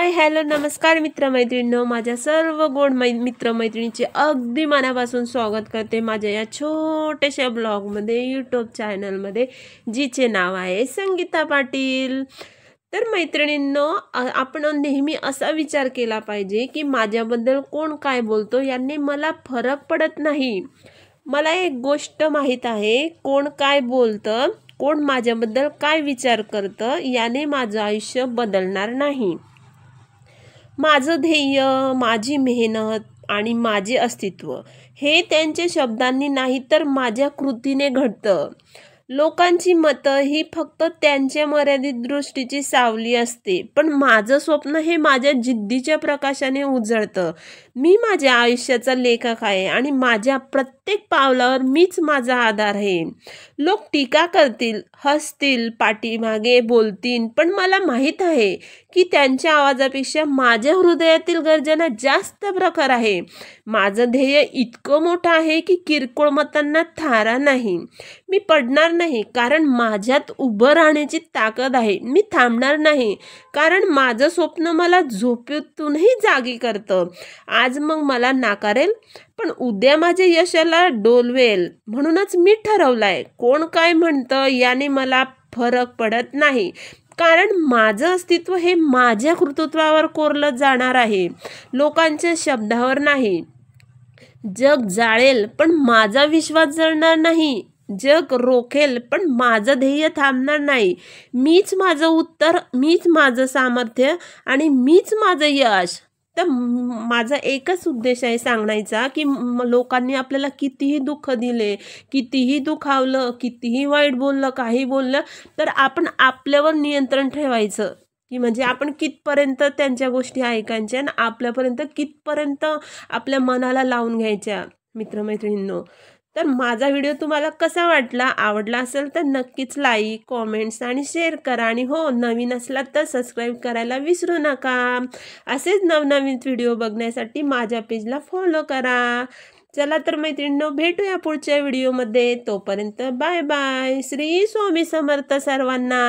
Hi hello नमस्कार मित्रमैत्रिणींनो, माझ्या सर्व गोड मित्रमैत्रिणींचे अगदी मनापासून स्वागत करते माझ्या या छोट्याशा ब्लॉगमध्ये, यूट्यूब चॅनलमध्ये, जिचे नाव आहे संगीता पाटील। तर मैत्रिणींनो, आपण नेहमी असा विचार केला पाहिजे की माझ्याबद्दल कोण काय बोलतो याने मला फरक पडत नाही। मला एक गोष्ट माहीत आहे, कोण काय बोलतं, कोण माझ्याबद्दल काय विचार करतं याने माझं आयुष्य बदलणार नाही। माझं ध्येय, माझी मेहनत आणि माझे अस्तित्व हे त्यांच्या शब्दांनी नाही तर माझ्या कृतीने घडतं। लोकांची मतं ही फक्त त्यांच्या मर्यादित दृष्टीची सावली असते, पण माझं स्वप्न हे माझ्या जिद्दीच्या प्रकाशाने उजळतं। मी माझ्या आयुष्याचा लेखक आहे आणि माझ्या प्रत्येक पावलावर मीच माझा आधार आहे। लोक टीका करतील, हसतील, पाठीमागे बोलतील, पण मला माहीत आहे की त्यांच्या आवाजापेक्षा माझ्या हृदयातील गर्जना जास्त प्रखर आहे। माझं ध्येय इतकं मोठं आहे की किरकोळ मतांना थारा नाही। मी पडणार नाही, कारण माझ्यात उभं राहण्याची ताकद आहे। मी थांबणार नाही, कारण माझं स्वप्न मला झोपेतूनही जागी करतं। आज मग मला नाकारेल, पण उद्या माझ्या यशाला डोलवेल। म्हणूनच मी ठरवलंय, कोण काय म्हणतं याने मला फरक पडत नाही, कारण माझं अस्तित्व हे माझ्या कर्तृत्वावर कोरलं जाणार आहे, लोकांच्या शब्दावर नाही। जग जाळेल पण माझा विश्वास जळणार नाही, जग रोखेल पण माझं ध्येय थांबणार नाही। मीच माझं उत्तर, मीच माझं सामर्थ्य आणि मीच माझं यश। तर माझा एकच उद्देश आहे सांगण्याचा की लोकांनी आपल्याला कितीही दुःख दिले, कितीही दुखावलं, कितीही वाईट बोललं, काही बोललं, तर आपण आपल्यावर नियंत्रण ठेवायचं की म्हणजे आपण कितपर्यंत त्यांच्या गोष्टी ऐकायच्या आणि आपल्यापर्यंत कितपर्यंत आपल्या मनाला लावून घ्यायच्या। मित्रमैत्रिणींनो, तर माझा व्हिडिओ तुम्हाला कसा वाटला, आवडला असेल तर नक्कीच लाईक, कॉमेंट्स आणि शेअर करा। आणि हो, नवीन असलात तर सबस्क्राईब करायला विसरू नका। असेच नवनवीन व्हिडिओ बघण्यासाठी माझ्या पेजला फॉलो करा। चला तर मैत्रिणींनो, भेटूया पुढच्या व्हिडिओमध्ये। तोपर्यंत बाय बाय। श्री स्वामी समर्थ सर्वांना।